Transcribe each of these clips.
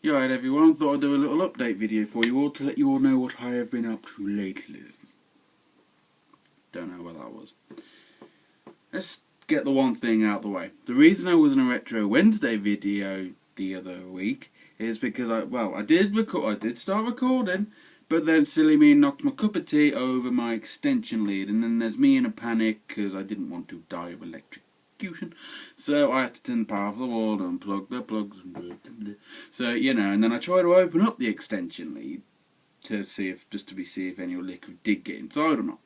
Yeah, right everyone, thought I'd do a little update video for you all to let you all know what I have been up to lately. Don't know what that was. Let's get the one thing out of the way. The reason I was in a Retro Wednesday video the other week is because I did start recording, but then silly me knocked my cup of tea over my extension lead, and then there's me in a panic because I didn't want to die of electrocution. So I had to turn the power off the wall and unplug the plugs. So, and then I tried to open up the extension lead to see if any liquid did get inside or not.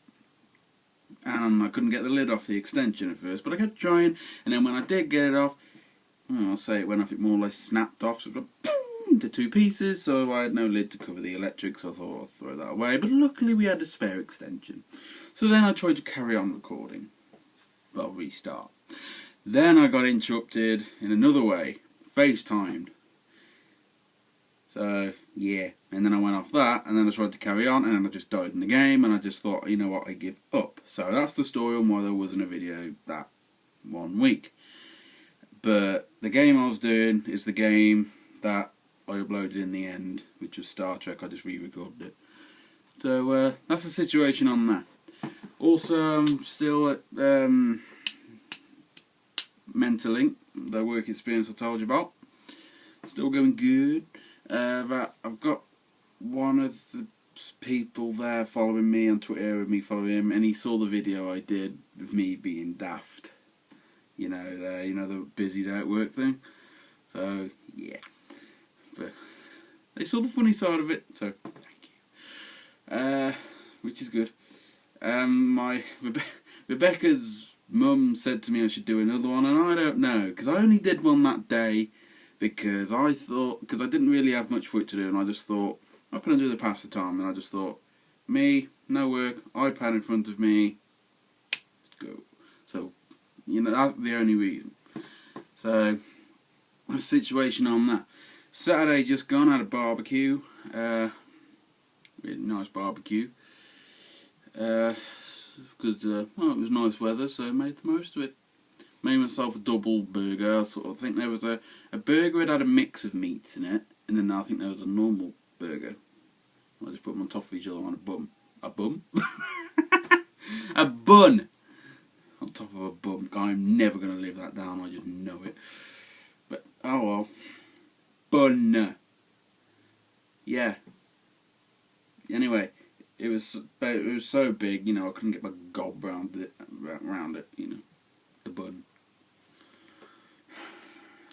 And I couldn't get the lid off the extension at first, but I kept trying, and then when I did get it off, I'll say it went off, it more or less snapped off, so it went into two pieces, so I had no lid to cover the electric, so I thought I'd throw that away, but luckily we had a spare extension. So then I tried to carry on recording. Well, restart. Then I got interrupted in another way, FaceTimed. So, yeah, and then I went off that, and then I tried to carry on, and then I just died in the game, and I just thought, you know what, I give up. So that's the story on why there wasn't a video that 1 week. But the game I was doing is the game that I uploaded in the end, which was Star Trek. I just re-recorded it. So that's the situation on that. Also, I'm still at Mentalink, the work experience I told you about. Still going good. I've got one of the people there following me on Twitter, with me following him, and he saw the video I did with me being daft. The busy day at work thing. So, yeah. But they saw the funny side of it, so thank you. Which is good. Rebecca's mum said to me I should do another one, and I don't know, because I only did one that day because I didn't really have much for it to do, and I just thought, what can I do to pass the time? And I just thought, me, no work, iPad in front of me, let's go. So, that's the only reason. So, the situation on that. Saturday just gone, had a barbecue, really nice barbecue, because it was nice weather, so I made the most of it. Made myself a double burger. I think there was a burger that had a mix of meats in it, and then I think there was a normal burger. I just put them on top of each other on a bun. A bun? A bun! On top of a bun. I'm never going to live that down, I just know it. But, oh well. Bun. Yeah. Anyway, it was so big, I couldn't get my gob around it, the bun.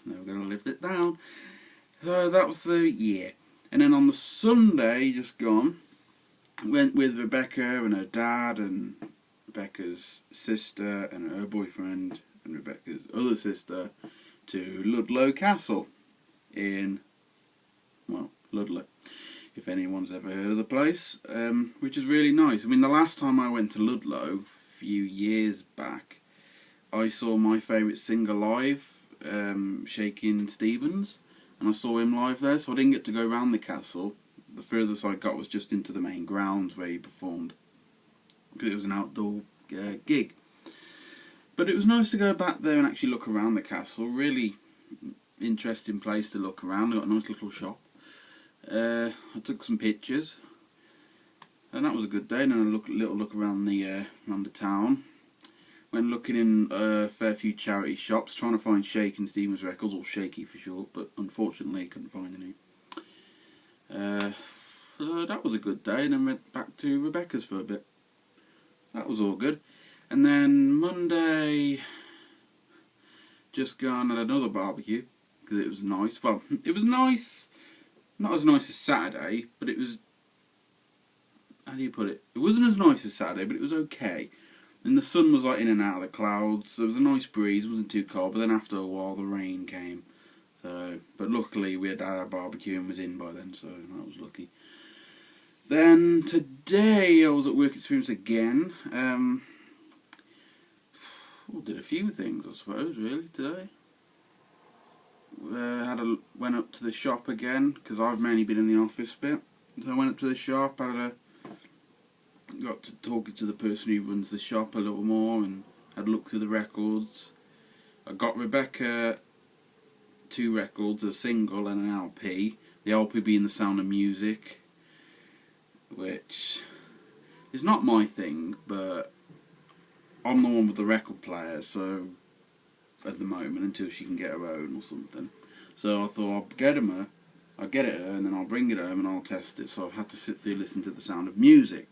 Never going to live it down. So that was and then on the Sunday, just gone, went with Rebecca and her dad and Rebecca's sister and her boyfriend and Rebecca's other sister to Ludlow Castle in, Ludlow, if anyone's ever heard of the place, which is really nice. I mean, the last time I went to Ludlow, a few years back, I saw my favourite singer live, Shakin' Stevens, and I saw him live there, so I didn't get to go around the castle. The furthest I got was just into the main grounds where he performed, because it was an outdoor gig. But it was nice to go back there and actually look around the castle. Really interesting place to look around. They got a nice little shop. I took some pictures, and that was a good day. And then a little look around the town. Went looking in a fair few charity shops, trying to find Shakin' Stevens records, or Shaky for short, but unfortunately couldn't find any. So that was a good day, and then went back to Rebecca's for a bit. That was all good. And then Monday, just gone at another barbecue, because it was nice. Well, it was nice, not as nice as Saturday, but it was, how do you put it? It wasn't as nice as Saturday, but it was okay. And the sun was like in and out of the clouds. There was a nice breeze, it wasn't too cold, but then after a while the rain came. So, but luckily we had our barbecue and was in by then, so that was lucky. Then today I was at work experience again. Did a few things, I suppose, really, today. Went up to the shop again, because I've mainly been in the office bit. So I went up to the shop, got to talking to the person who runs the shop a little more, and had a look through the records. I got Rebecca 2 records, a single and an LP, the LP being The Sound of Music, which is not my thing, but I'm the one with the record player, so at the moment, until she can get her own or something. So I thought I'll get it her, and then I'll bring it home and I'll test it. So I've had to sit through listening to The Sound of Music.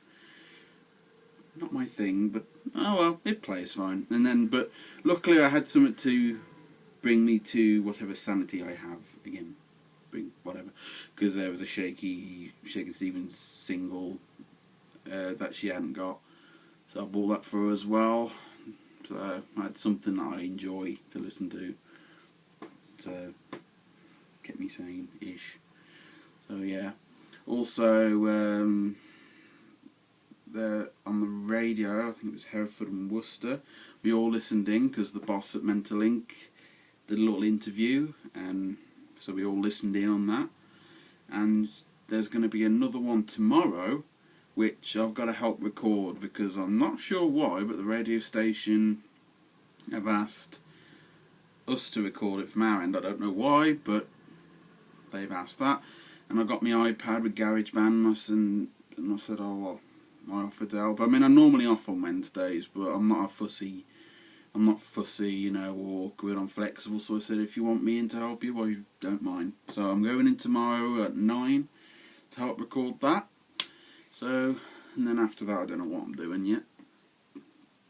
Not my thing, but oh well, it plays fine. And then, but luckily I had something to bring me to whatever sanity I have again. Bring whatever, because there was a Shaky Stevens single that she hadn't got, so I bought that for her as well. So I had something that I enjoy to listen to, so kept me sane-ish. So yeah. Also, on the radio, I think it was Hereford and Worcester, we all listened in because the boss at Mental Inc. did a little interview, and so we all listened in on that. And there's going to be another one tomorrow, which I've got to help record because I'm not sure why, but the radio station have asked us to record it from our end. I don't know why, but they've asked that. And I got my iPad with GarageBand, and I said, oh well, I offered to help. I mean, I'm normally off on Wednesdays, but I'm not fussy, you know, or awkward. I'm flexible, so I said, if you want me in to help you, well, you don't mind. So I'm going in tomorrow at 9 to help record that. So, and then after that, I don't know what I'm doing yet,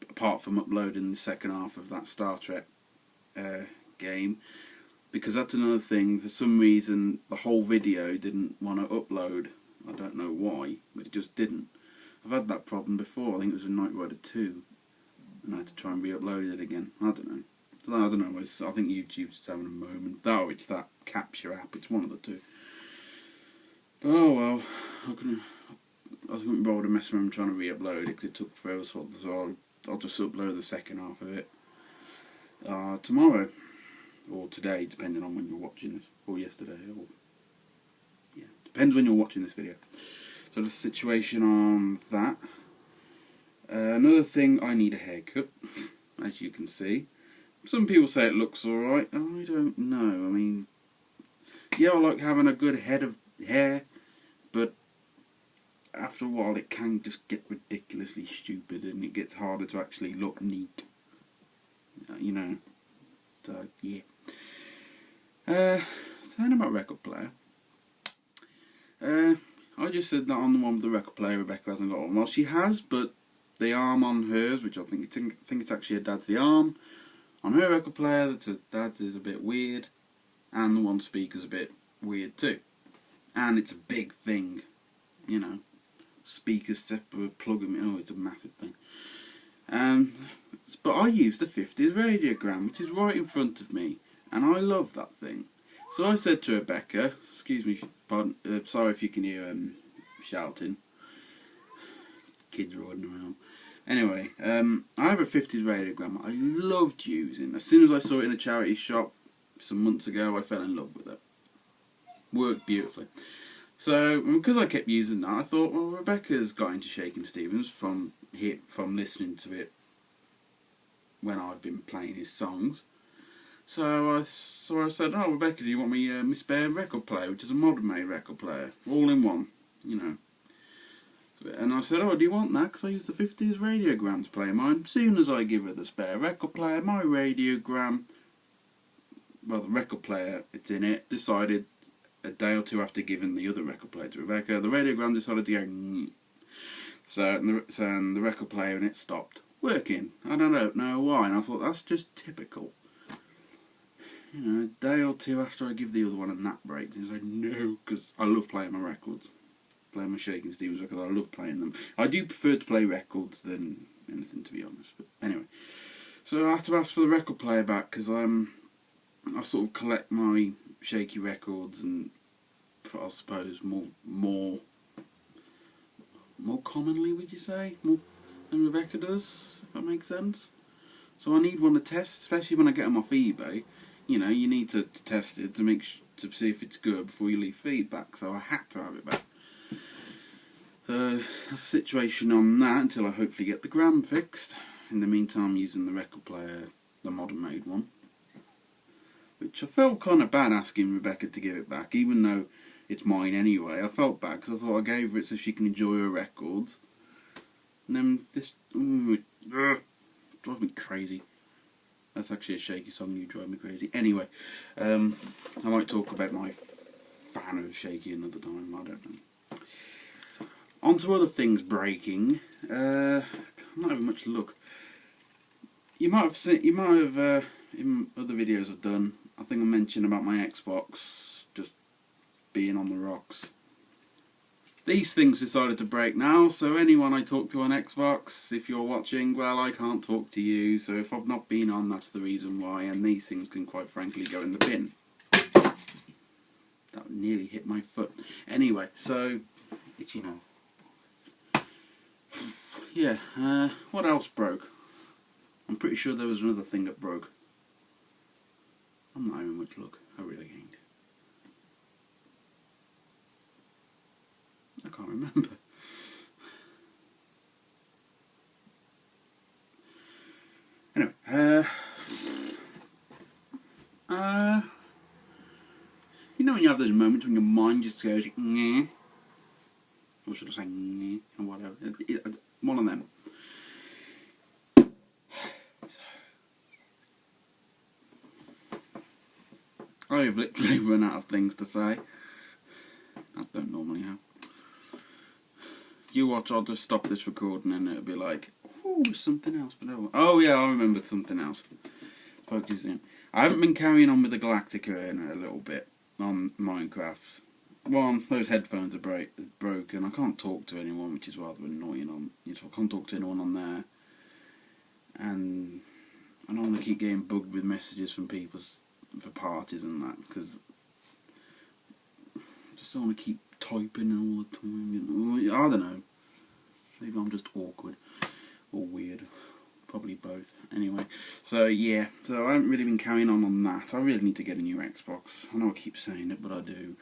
apart from uploading the second half of that Star Trek game, because that's another thing. For some reason, the whole video didn't want to upload. I don't know why, but it just didn't. I've had that problem before. I think it was in Knight Rider 2, and I had to try and re-upload it again. I don't know. I think YouTube's having a moment. Oh, it's that capture app. It's one of the two. But oh well. I couldn't bother to mess around trying to re-upload it because it took forever. So I'll just upload the second half of it tomorrow or today, depending on when you're watching this, or yesterday, or yeah, depends when you're watching this video. So the situation on that. Another thing, I need a haircut, as you can see. Some people say it looks alright. I don't know. I mean, yeah, I like having a good head of hair, but after a while it can just get ridiculously stupid and it gets harder to actually look neat. You know. So, yeah. Saying about record player. I just said that on the one with the record player, Rebecca hasn't got one. Well, she has, but the arm on hers, which I think it's actually her dad's, the arm on her record player that's her dad's is a bit weird, and the one speaker's a bit weird too. And it's a big thing, you know. Speakers separate, plug them in. Oh, it's a massive thing. But I used a 50s radiogram, which is right in front of me, and I love that thing. So I said to Rebecca, excuse me, pardon, sorry if you can hear shouting. Kids running around. Anyway, I have a 50s radiogram I loved using. As soon as I saw it in a charity shop some months ago, I fell in love with it. Worked beautifully. So, because I kept using that, I thought, well, Rebecca's got into Shakin' Stevens from listening to it when I've been playing his songs. So I said, oh, Rebecca, do you want me my spare record player, which is a modern-made record player, all in one, you know. And I said, oh, do you want that? Because I use the 50s radiogram to play mine. As soon as I give her the spare record player, my radiogram, well, the record player, it's in it, decided a day or two after giving the other record player to Rebecca, the radiogram decided to go so and the record player in it stopped working. I don't know why, and I thought that's just typical. You know, a day or two after I give the other one and that breaks, and he's like, no, because I love playing my records. Playing my Shakin' Stevens records, I love playing them. I do prefer to play records than anything, to be honest. But anyway, so I had to ask for the record player back because I sort of collect my Shaky records, and I suppose more commonly, would you say, more than Rebecca does, if that makes sense. So I need one to test, especially when I get them off eBay. You know, you need to test it to see if it's good before you leave feedback. So I had to have it back. So that's the situation on that until I hopefully get the gram fixed. In the meantime, I'm using the record player, the modern-made one, which I felt kind of bad asking Rebecca to give it back, even though it's mine anyway. I felt bad because I thought I gave her it so she can enjoy her records. And then this drives me crazy. That's actually a Shaky song, You Drive Me Crazy. Anyway, I might talk about my fan of Shaky another time, I don't know. On to other things breaking. I'm not having much luck. You might have seen, in other videos I've done, I think I mentioned about my Xbox just being on the rocks. These things decided to break now, so anyone I talk to on Xbox, if you're watching, well, I can't talk to you, so if I've not been on, that's the reason why, and these things can quite frankly go in the bin. That nearly hit my foot. Anyway, so, itchy now. Yeah, what else broke? I'm pretty sure there was another thing that broke. I'm not having much luck, I really ain't. I can't remember. Anyway, you know when you have those moments when your mind just goes, "Nyeh," or should I say, "nyeh," or whatever. One of them. I've literally run out of things to say. I don't normally have. You watch, I'll just stop this recording and it'll be like, ooh, something else. But oh yeah, I remembered something else. Spoke to you soon. I haven't been carrying on with the Galactica in a little bit on Minecraft. One, those headphones are broken. I can't talk to anyone, which is rather annoying. I can't talk to anyone on there. And I don't want to keep getting bugged with messages from people for parties and that, because I just don't want to keep typing all the time. You know? I don't know. Maybe I'm just awkward or weird. Probably both. Anyway, so yeah. So I haven't really been carrying on that. I really need to get a new Xbox. I know I keep saying it, but I do.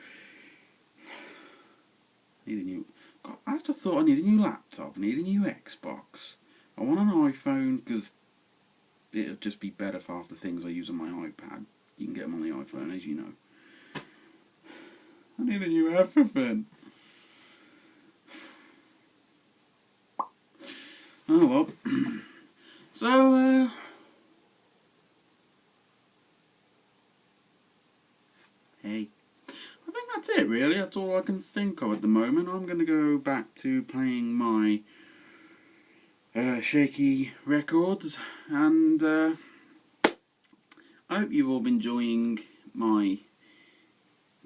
Need a new. God, I just thought I need a new laptop. I need a new Xbox. I want an iPhone because it'll just be better for half the things I use on my iPad. You can get them on the iPhone, as you know. I need a new everything. Oh well. So, hey. I think that's it really. That's all I can think of at the moment. I'm going to go back to playing my Shaky records, and I hope you've all been enjoying my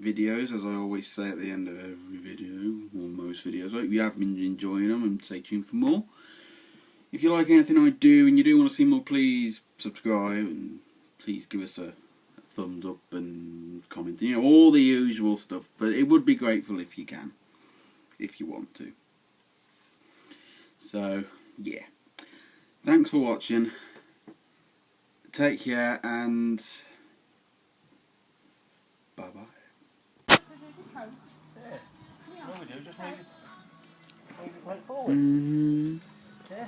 videos, as I always say at the end of every video, or most videos. I hope you have been enjoying them, and stay tuned for more. If you like anything I do and you do want to see more, please subscribe and please give us a thumbs up and comment. You know, all the usual stuff, but it would be grateful if you can, if you want to. So, yeah. Thanks for watching. Take care and bye bye. Yeah. No, we do. Just move it forward. Yeah.